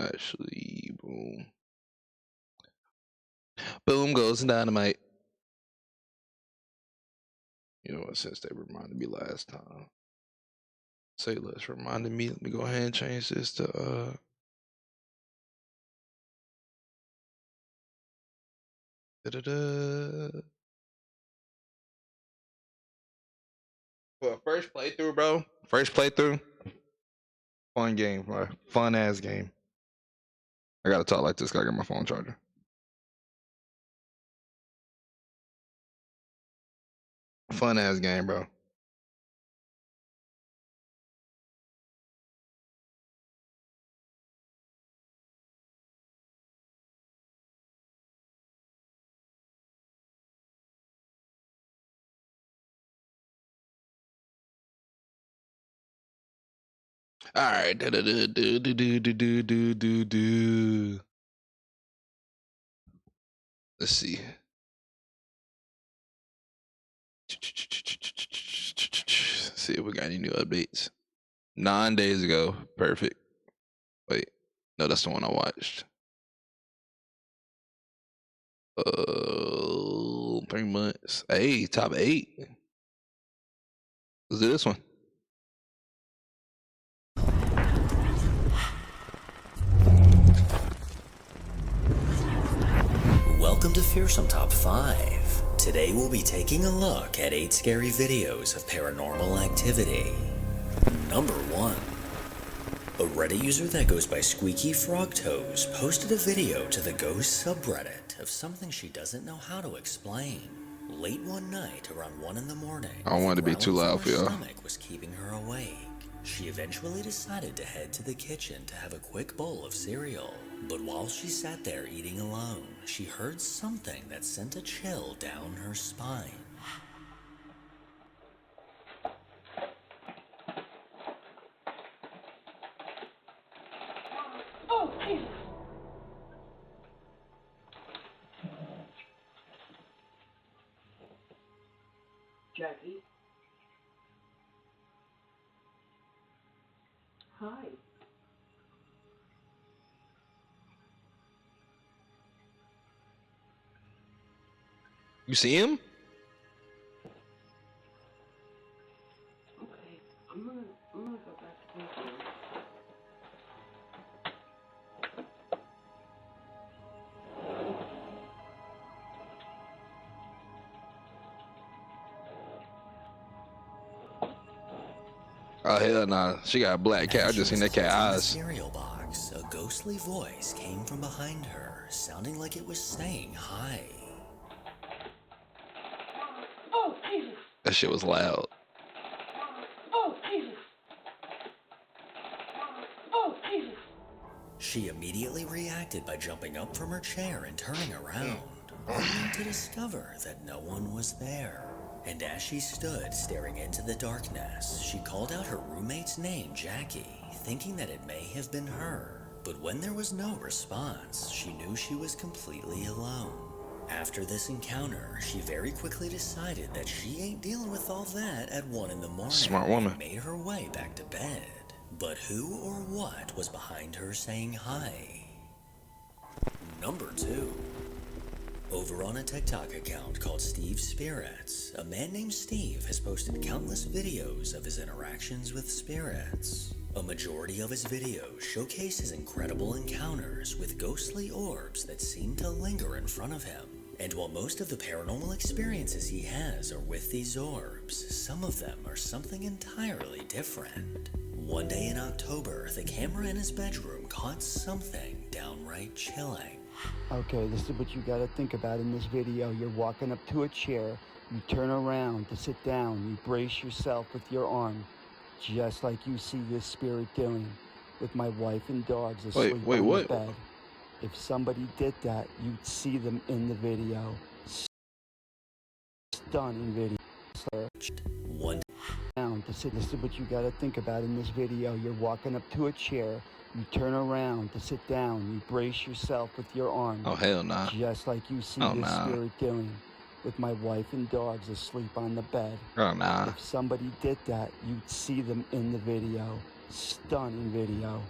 Actually, boom. Boom goes dynamite. You know what? Since they reminded me last time. Say less reminded me. Let me go ahead and change this to da-da-da. Well, first playthrough, bro. First playthrough. Fun game, bro. Fun ass game. I gotta talk like this. Gotta get my phone charger. Fun ass game, bro. All right. Let's see. See if we got any new updates. 9 days ago. Perfect. Wait. No, that's the one I watched. 3 months. Hey, top 8. Let's do this one. Welcome to Fearsome Top 5. Today we'll be taking a look at 8 scary videos of paranormal activity. Number 1. A Reddit user that goes by Squeaky Frog Toes posted a video to the ghost subreddit of something she doesn't know how to explain. Late one night around 1 in the morning, I don't want it to be too loud for y'all. Her stomach was keeping her awake. She eventually decided to head to the kitchen to have a quick bowl of cereal. But while she sat there eating alone, she heard something that sent a chill down her spine. Oh, Jesus! Jackie? Hi. You see him? Okay, I'm gonna go back to sleep. Oh hell nah. She got a black cat. I just seen that cat eyes. Cereal box, a ghostly voice came from behind her, sounding like it was saying hi. Oh, Jesus! That shit was loud. Oh, Jesus! Oh, Jesus! She immediately reacted by jumping up from her chair and turning around, only to discover that no one was there. And as she stood staring into the darkness, she called out her roommate's name, Jackie, thinking that it may have been her. But when there was no response, she knew she was completely alone. After this encounter, she very quickly decided that she ain't dealing with all that at 1 in the morning. Smart woman. And made her way back to bed. But who or what was behind her saying hi? Number 2. Over on a TikTok account called Steve Spirits, a man named Steve has posted countless videos of his interactions with spirits. A majority of his videos showcase his incredible encounters with ghostly orbs that seem to linger in front of him. And while most of the paranormal experiences he has are with these orbs, some of them are something entirely different. One day in October, the camera in his bedroom caught something downright chilling. Okay, this is what you gotta think about in this video. You're walking up to a chair, you turn around to sit down, you brace yourself with your arm, just like you see this spirit doing, with my wife and dogs asleep on the bed. If somebody did that, you'd see them in the video. Stunning video. One down to sit. This is what you gotta think about in this video. You're walking up to a chair, you turn around to sit down, you brace yourself with your arm. Oh hell nah. Just like you see this spirit doing, with my wife and dogs asleep on the bed. Oh nah. If somebody did that, you'd see them in the video. Stunning video.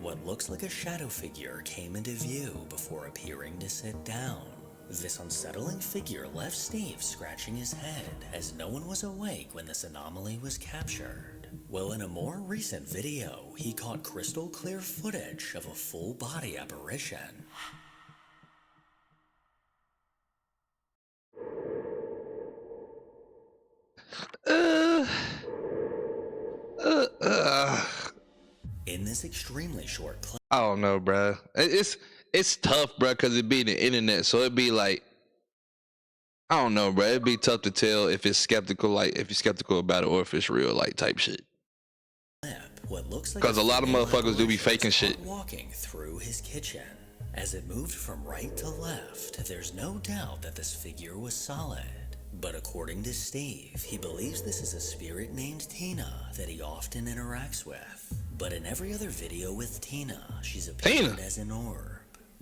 What looks like a shadow figure came into view before appearing to sit down. This unsettling figure left Steve scratching his head as no one was awake when this anomaly was captured. Well, in a more recent video, he caught crystal clear footage of a full body apparition. Uh, uh, uh. In this extremely short clip, I don't know, bro. It's tough, bro, because it be the internet, so it'd be like, I don't know, bro. It'd be tough to tell if it's skeptical, like if you're skeptical about it, or if it's real, like type shit. what looks like Because a lot of female motherfuckers do be apparition faking was shit. caught walking through his kitchen. As it moved from right to left, there's no doubt that this figure was solid. But according to Steve, he believes this is a spirit named Tina that he often interacts with. But in every other video with Tina, she's appeared as an orb.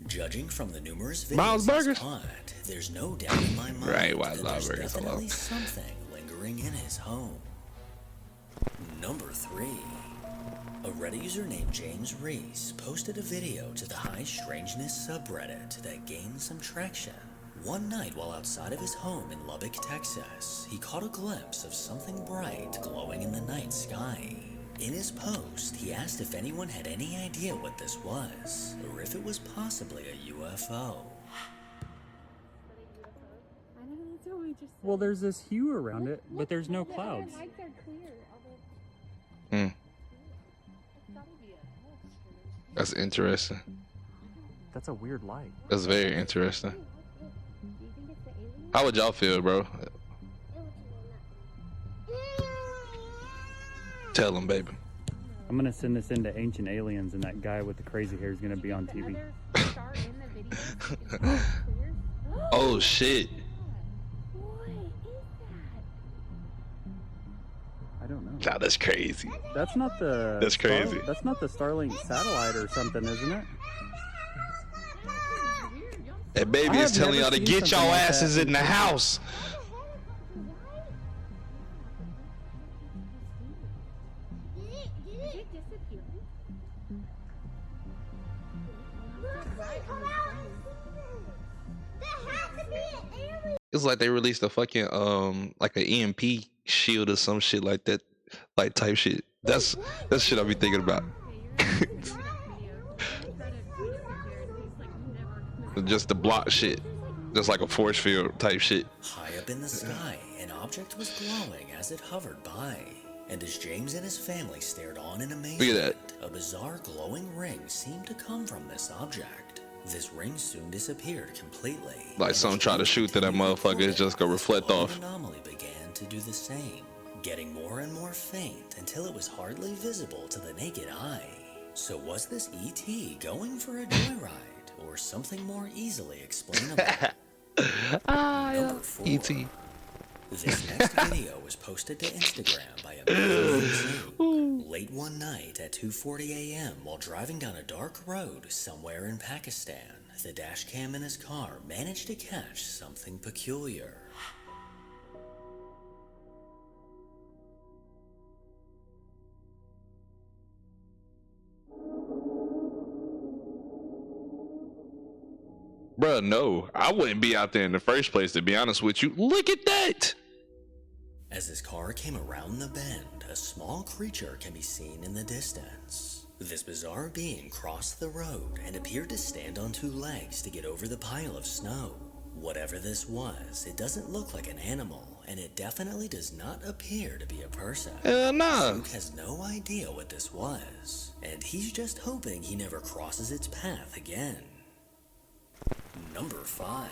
Judging from the numerous Miles videos he's Burgers? caught, there's no doubt in my mind Right, Miles that there's Burgers, hello. definitely something lingering in his home. Number 3. A Reddit user named James Reese posted a video to the High Strangeness subreddit that gained some traction. One night while outside of his home in Lubbock, Texas, he caught a glimpse of something bright glowing in the night sky. In his post, he asked if anyone had any idea what this was, or if it was possibly a UFO. I know, that's what we just said. Well, there's this hue around it, but there's no clouds. The lights are clear. Hmm. It's gotta be a hoax. That's interesting. That's a weird light. That's very interesting. Do you think it's the alien? How would y'all feel, bro? Tell them, baby. I'm gonna send this into Ancient Aliens, and that guy with the crazy hair is gonna be on TV. Another star in the video so you can see it's clear? Oh shit. What is that? I don't know. God, that's crazy. That's not the. That's crazy. That's not the Starlink satellite or something, isn't it? That baby I is have telling never y'all to seen get y'all something like that asses in the house. Did it disappear? It's like they released a fucking like an EMP shield or some shit like that, like type shit. That's shit I be thinking about. Just the block shit, just like a force field type shit. High up in the sky, an object was glowing as it hovered by. And as James and his family stared on in amazement, Look at a bizarre glowing ring seemed to come from this object. This ring soon disappeared completely. Like and some as try to James shoot to that continued motherfucker, recording, it's just gonna this reflect glowing off. anomaly began to do the same, getting more and more faint until it was hardly visible to the naked eye. So was this ET going for a joyride, or something more easily explainable? Number 4. E.T. This next video was posted to Instagram by a man named Sue. Late one night at 2:40 a.m. while driving down a dark road somewhere in Pakistan, the dash cam in his car managed to catch something peculiar. Bruh, no, I wouldn't be out there in the first place, to be honest with you. Look at that. As his car came around the bend, a small creature can be seen in the distance. This bizarre being crossed the road and appeared to stand on 2 legs to get over the pile of snow. Whatever this was, it doesn't look like an animal, and it definitely does not appear to be a person. Hell nah. Luke has no idea what this was, and he's just hoping he never crosses its path again. Number 5.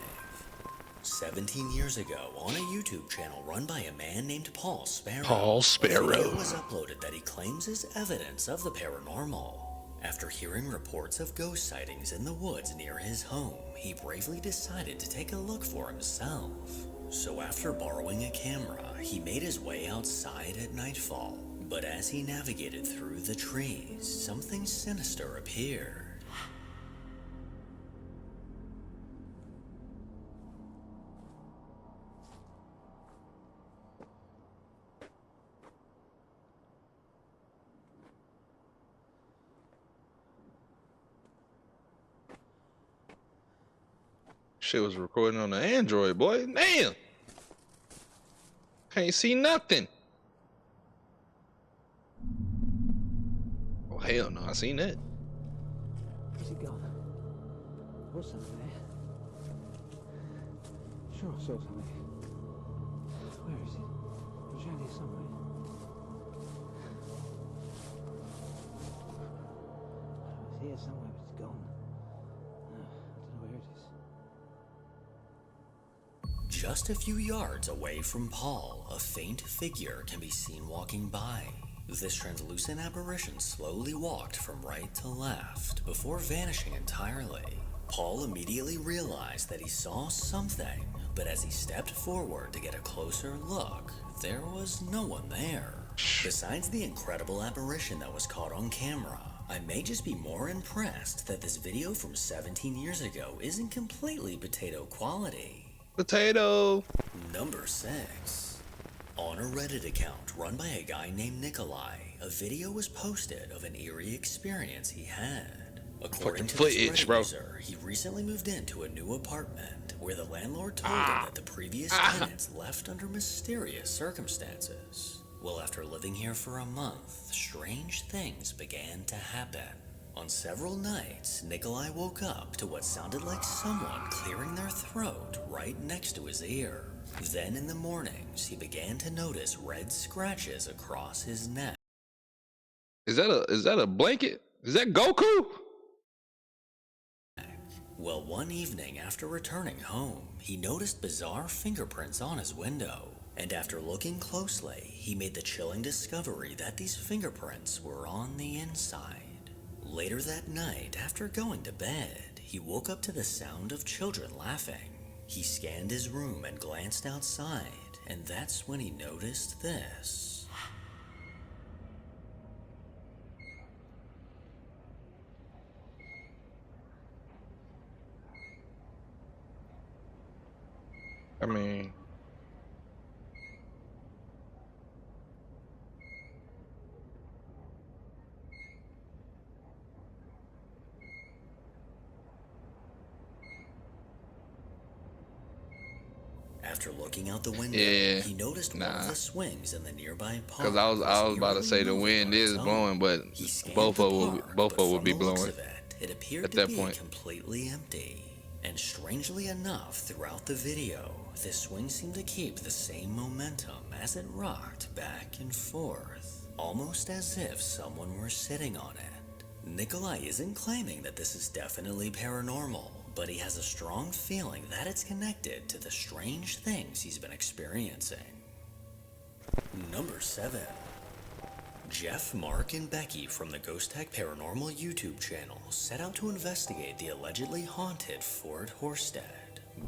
17 years ago, on a YouTube channel run by a man named Paul Sparrow, Paul Sparrow. a video was uploaded that he claims is evidence of the paranormal. After hearing reports of ghost sightings in the woods near his home, he bravely decided to take a look for himself. So after borrowing a camera, he made his way outside at nightfall. But as he navigated through the trees, something sinister appeared. Shit was recording on the Android, boy. Damn. Can't see nothing. Oh, hell no. I seen that. Is it gone? Was something there? Sure, I saw something. Where is it? It was around here somewhere. It was here somewhere, but it's gone. I don't know where it is. Just a few yards away from Paul, a faint figure can be seen walking by. This translucent apparition slowly walked from right to left before vanishing entirely. Paul immediately realized that he saw something, but as he stepped forward to get a closer look, there was no one there. Besides the incredible apparition that was caught on camera, I may just be more impressed that this video from 17 years ago isn't completely potato quality. Potato. Number 6. On a Reddit account run by a guy named Nikolai, a video was posted of an eerie experience he had. According to this footage, Reddit bro. user, he recently moved into a new apartment where the landlord told him that the previous tenants left under mysterious circumstances. Well, after living here for a month, strange things began to happen. On several nights, Nikolai woke up to what sounded like someone clearing their throat right next to his ear. Then in the mornings, he began to notice red scratches across his neck. Is that a blanket? Is that Goku? Well, one evening after returning home, he noticed bizarre fingerprints on his window. And after looking closely, he made the chilling discovery that these fingerprints were on the inside. Later that night, after going to bed, he woke up to the sound of children laughing. He scanned his room and glanced outside, and that's when he noticed this. I mean, After looking out the window, Yeah, he noticed one nah. of the swings in the nearby park. because I was about to was say the eerily wind moving is on its blowing, own. but He scanned both the of park, both but of would from be the looks blowing of it appeared at to that be point. completely empty. And strangely enough, throughout the video, this swing seemed to keep the same momentum as it rocked back and forth, almost as if someone were sitting on it. Nikolai isn't claiming that this is definitely paranormal, but he has a strong feeling that it's connected to the strange things he's been experiencing. Number 7. Jeff, Mark, and Becky from the Ghost Tech Paranormal YouTube channel set out to investigate the allegedly haunted Fort Horsted.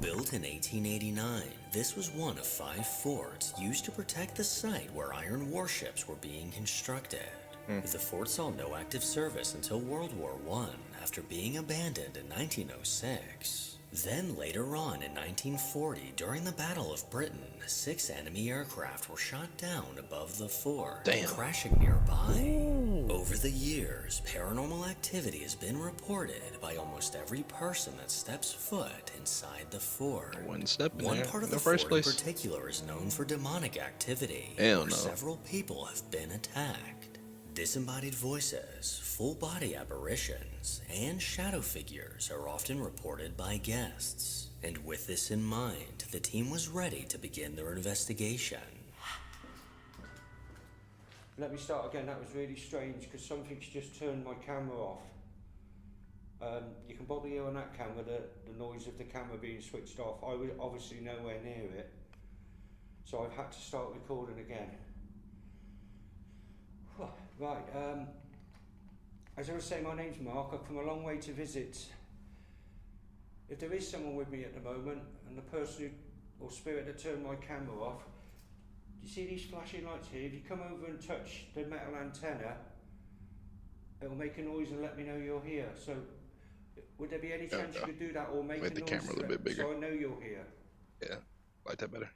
Built in 1889, this was one of 5 forts used to protect the site where iron warships were being constructed. The fort saw no active service until World War I, after being abandoned in 1906. Then later on in 1940, during the Battle of Britain, 6 enemy aircraft were shot down above the fort, Damn. crashing nearby. Over the years, paranormal activity has been reported by almost every person that steps foot inside the fort. I wouldn't step in One there part of in the the first fort in place. particular is known for demonic activity, Hell where no. several people have been attacked. Disembodied voices, full-body apparitions, and shadow figures are often reported by guests. And with this in mind, the team was ready to begin their investigation. Let me start again. That was really strange because something's just turned my camera off. You can probably hear on that camera the noise of the camera being switched off. I was obviously nowhere near it, so I've had to start recording again. Right, as I was saying, my name's Mark. I've come a long way to visit. If there is someone with me at the moment, and the person or spirit that turned my camera off, do you see these flashing lights here? If you come over and touch the metal antenna, it'll make a noise and let me know you're here. So, would there be any chance you could do that, or make Make a the noise camera a little bit bigger. so I know you're here? Yeah, like that better.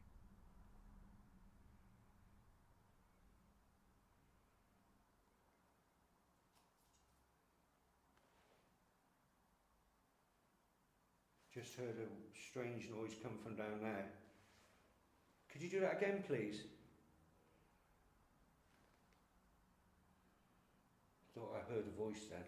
Just heard a strange noise come from down there. Could you do that again, please? Thought I heard a voice then.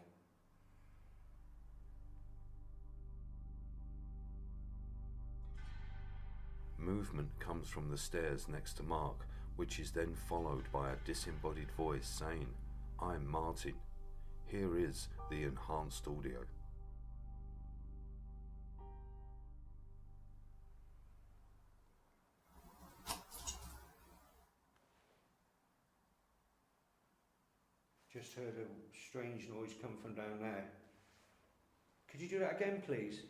Movement comes from the stairs next to Mark, which is then followed by a disembodied voice saying, "I'm Martin. Here is the enhanced audio." Just heard a strange noise come from down there. Could you do that again, please?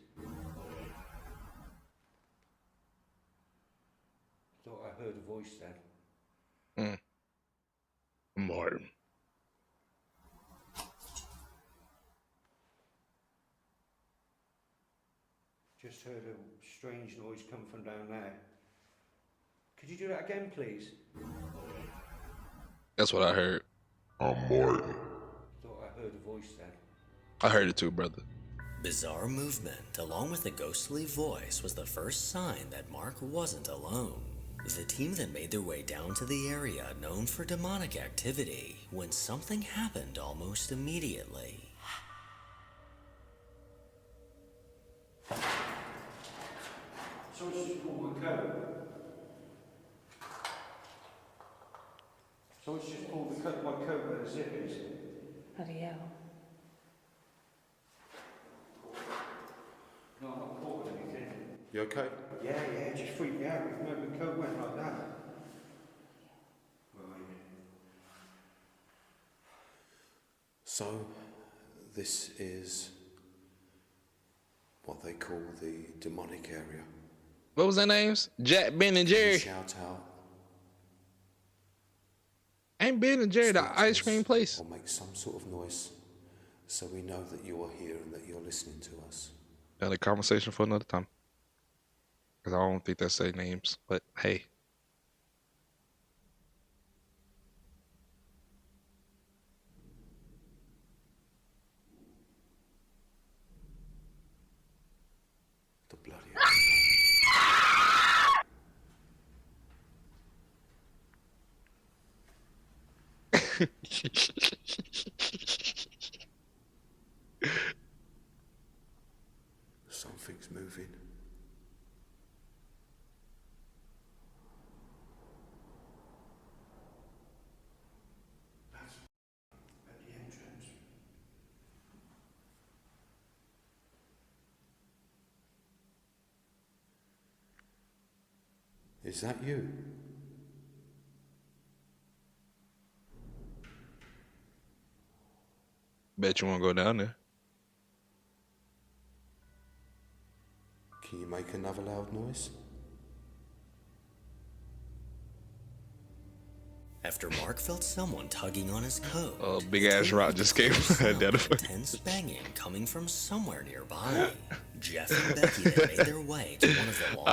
Thought I heard a voice then. Martin. Just heard a strange noise come from down there. Could you do that again, please? That's what I heard. Thought I heard a voice then. I heard it too, brother. Bizarre movement, along with a ghostly voice, was the first sign that Mark wasn't alone. The team then made their way down to the area known for demonic activity when something happened almost immediately. Someone's just pulled my coat. Someone's just pulled my coat where the zip is. Bloody hell. No, I'm not caught with anything. You okay? Yeah, it just freaked me out. Remember, the coat went like that. Right. So, this is what they call the demonic area. What was their names? Jack, Ben, and Can you Jerry. shout out, Ain't Ben and Jerry the speak to ice us, cream place? or make some sort of noise so we know that you are here and that you're listening to us. Another conversation for another time. Because I don't think they say names, but hey. The bloody Something's moving. That's at the entrance. Is that you? Bet you won't go down there. Can you make another loud noise? After Mark felt someone tugging on his coat, Oh, big ass rock just came down the intense banging coming from somewhere nearby. Jeff and Becky then made their way to one of the long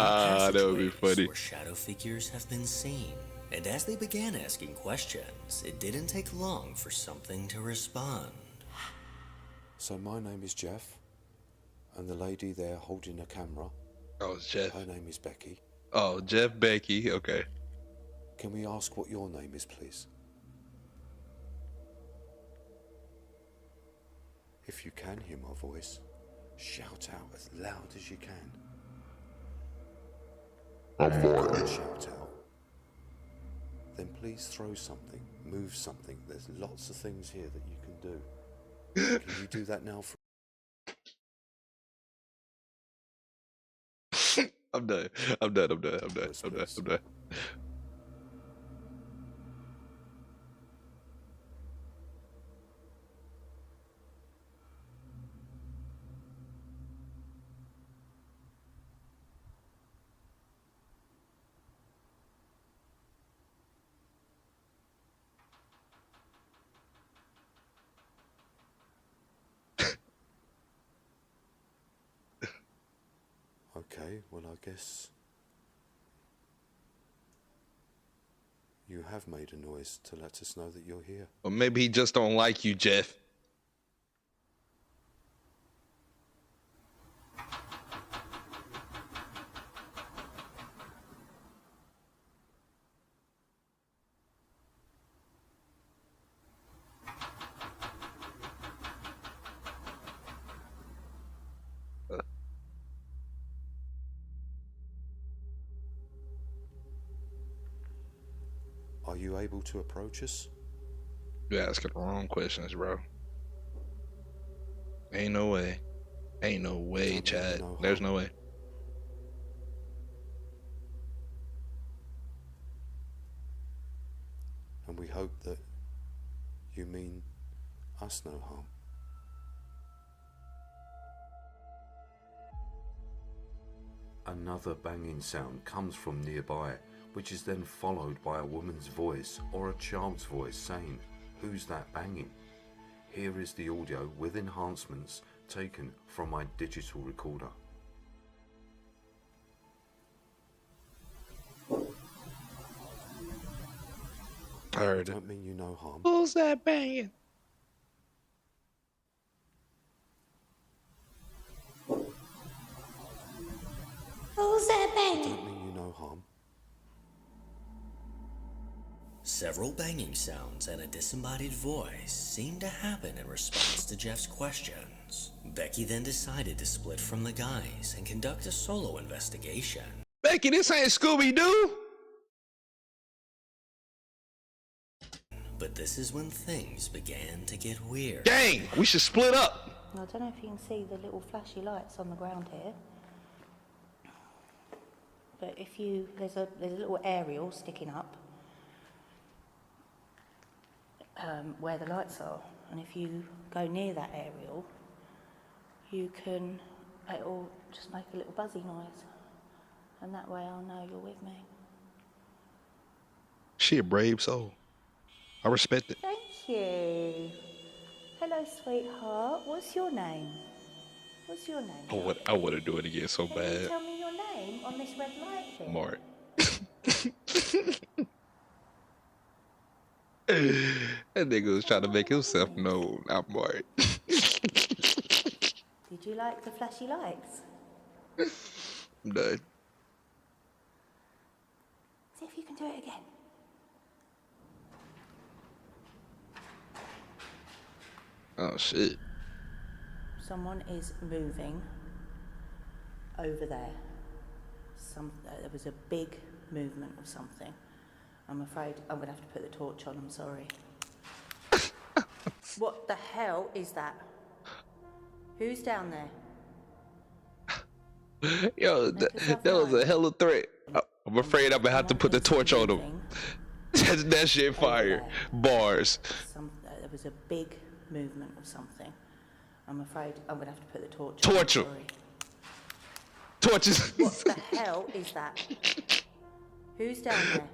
that would be passageways funny. where shadow figures have been seen. And as they began asking questions, it didn't take long for something to respond. So my name is Jeff, and the lady there holding a camera, Oh, it's Jeff. her name is Becky. Oh, Jeff, Becky. Okay. Can we ask what your name is, please? If you can hear my voice, shout out as loud as you can. If you can't shout out, then please throw something, move something. There's lots of things here that you can do. Can you do that now? I'm done. I'm done. Okay, well, I guess you have made a noise to let us know that you're here. Or maybe he just don't like you, Jeff. Are you able to approach us? You're asking the wrong questions, bro. Ain't no way. Ain't no way, Don't mean Chad. no There's harm. no way. And we hope that you mean us no harm. Another banging sound comes from nearby, which is then followed by a woman's voice or a child's voice saying, "Who's that banging?" Here is the audio with enhancements taken from my digital recorder. I heard it. Don't mean you no harm. Who's that banging? Who's that banging? Don't mean you no harm. Several banging sounds and a disembodied voice seemed to happen in response to Jeff's questions. Becky then decided to split from the guys and conduct a solo investigation. Becky, this ain't Scooby-Doo. But this is when things began to get weird. Gang, we should split up. I don't know if you can see the little flashy lights on the ground here, but if you there's a little aerial sticking up where the lights are, and if you go near that aerial, it'll just make a little buzzy noise, and that way I'll know you're with me. She a brave soul. I respect it. Thank you. Hello, sweetheart. What's your name? What's your name? I would have do it again so Can you bad. tell me your name on this red light here? Mark. That nigga was trying to make himself known. I'm Mark. Did you like the flashy lights? I'm done. See if you can do it again. Oh shit. Someone is moving over there. There was a big movement of something. I'm afraid I'm gonna have to put the torch on, I'm sorry. What the hell is that? Who's down there? Yo, that was a hella threat. I'm afraid I'm gonna have to put the torch on him. That shit fire. Bars. There was a big movement of something. I'm afraid I'm gonna have to put the torch on. I'm Torch him. sorry. Torches. What the hell is that? Who's down there?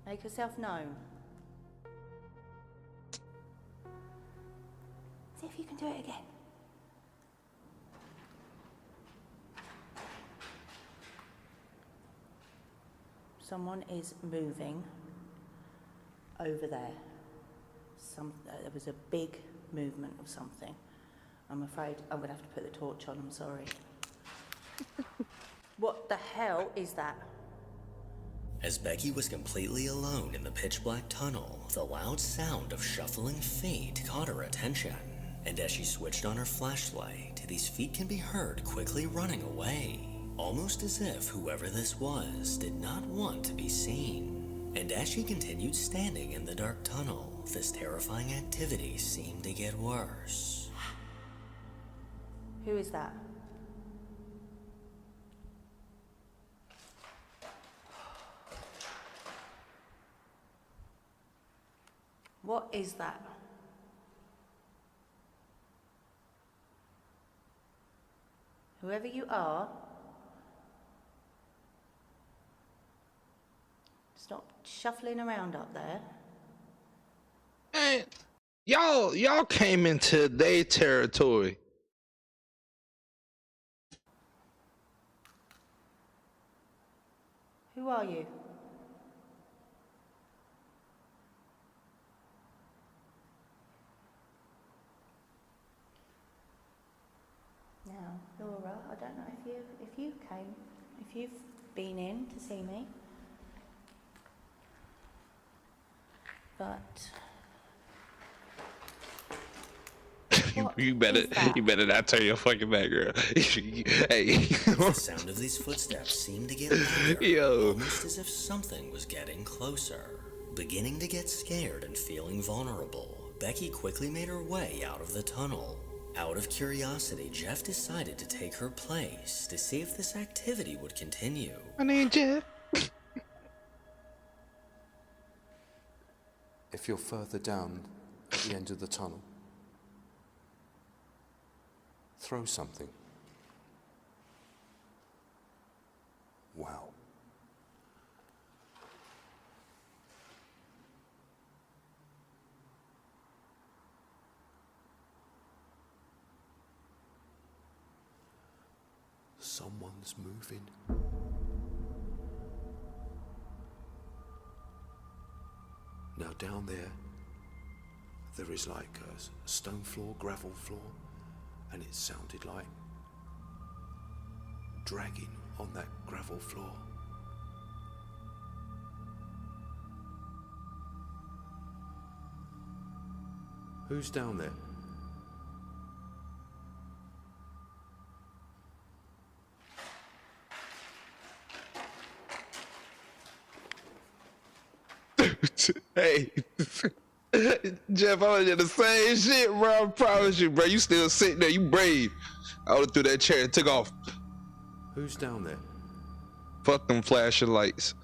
Make yourself known. See if you can do it again. Someone is moving over there. There was a big movement of something. I'm afraid I'm gonna have to put the torch on, I'm sorry. What the hell is that? As Becky was completely alone in the pitch-black tunnel, the loud sound of shuffling feet caught her attention. And as she switched on her flashlight, these feet can be heard quickly running away, almost as if whoever this was did not want to be seen. And as she continued standing in the dark tunnel, this terrifying activity seemed to get worse. Who is that? What is that? Whoever you are, stop shuffling around up there. Man, y'all came into their territory. Who are you? Now, Laura, I don't know if you've been in to see me, but You You better, is that? you better not turn your fucking back, girl. Hey. The sound of these footsteps seemed to get louder, Yo. almost as if something was getting closer. Beginning to get scared and feeling vulnerable, Becky quickly made her way out of the tunnel. Out of curiosity, Jeff decided to take her place to see if this activity would continue. My name Jeff. If you're further down at the end of the tunnel, throw something. Wow. Someone's moving. Now down there is like a stone floor, gravel floor, and it sounded like dragging on that gravel floor. Who's down there? Hey. Jeff, I did the same shit, bro. I promise you, bro. You still sitting there. You brave. I would have threw that chair and took off. Who's down there? Fuck them flashing lights.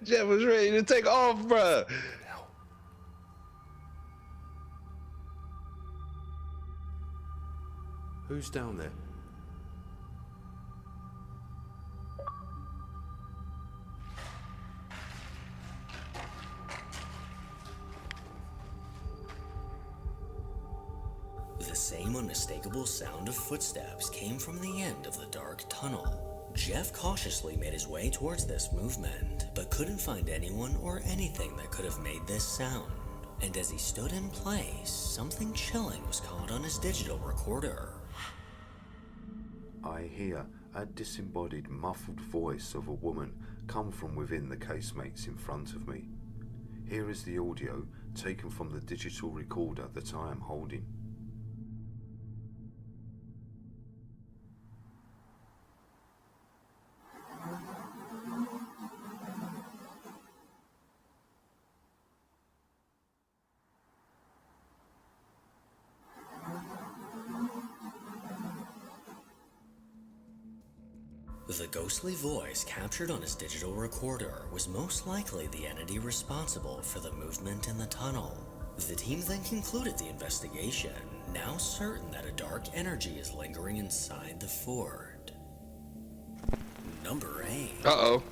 Jeff was ready to take off, bro. Who's down there? The same unmistakable sound of footsteps came from the end of the dark tunnel. Jeff cautiously made his way towards this movement, but couldn't find anyone or anything that could have made this sound. And as he stood in place, something chilling was caught on his digital recorder. I hear a disembodied, muffled voice of a woman come from within the casemates in front of me. Here is the audio taken from the digital recorder that I am holding. The ghostly voice captured on his digital recorder was most likely the entity responsible for the movement in the tunnel. The team then concluded the investigation, now certain that a dark energy is lingering inside the fort. Number 8. Uh-oh.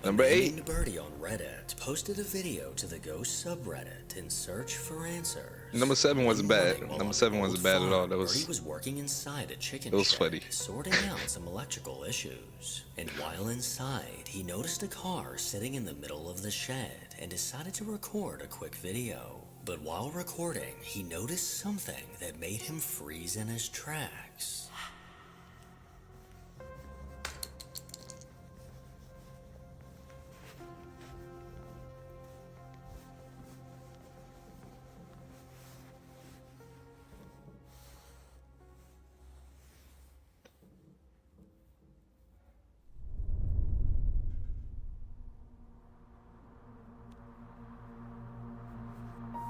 Number 8. Named Birdie on Reddit posted a video to the Ghost subreddit in search for answers. Number 7 wasn't One bad. morning while Number on 7 an wasn't old bad at all. farm, That Birdie was was working inside a chicken it was shed, funny. sorting out some electrical issues. And while inside, he noticed a car sitting in the middle of the shed and decided to record a quick video. But while recording, he noticed something that made him freeze in his tracks.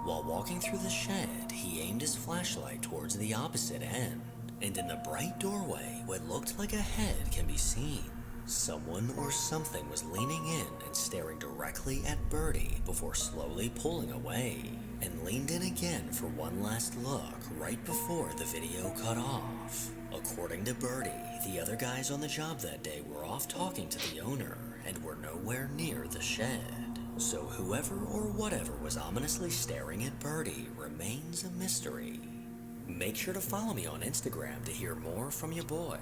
While walking through the shed, he aimed his flashlight towards the opposite end, and in the bright doorway, what looked like a head can be seen. Someone or something was leaning in and staring directly at Birdie before slowly pulling away, and leaned in again for one last look right before the video cut off. According to Birdie, the other guys on the job that day were off talking to the owner and were nowhere near the shed. So whoever or whatever was ominously staring at Birdie remains a mystery. Make sure to follow me on Instagram to hear more from your boy.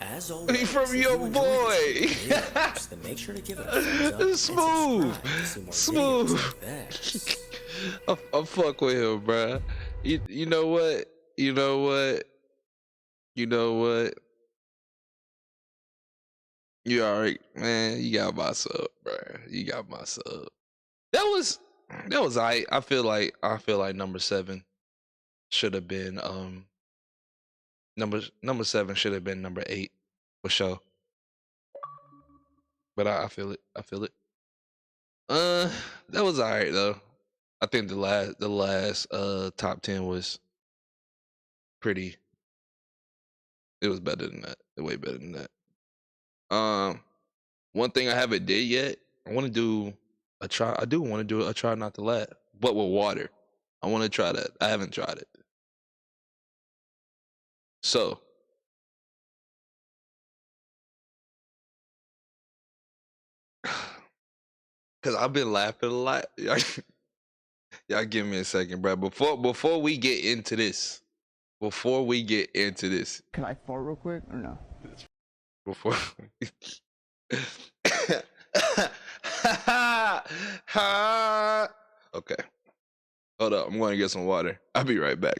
As always, From if your you enjoyed boy. this videos, then make sure to give it a thumbs up and Smooth. subscribe to see more Smooth. videos like this. I fuck with him, bruh. You know what? You know what? You know what? You alright, man. You got my sub, bro. You got my sub. That was alright. I feel like number 7 should have been number 7 should have been number 8 for sure. But I feel it. I feel it. That was alright though. I think the last top 10 was pretty. It was better than that. Way better than that. One thing I haven't did yet. I want to do a try. I do want to do a try not to laugh, but with water. I want to try that. I haven't tried it. So, cause I've been laughing a lot. Y'all give me a second, bro. Before we get into this, Can I fart real quick or no? before. Okay, hold up. I'm going to get some water. I'll be right back.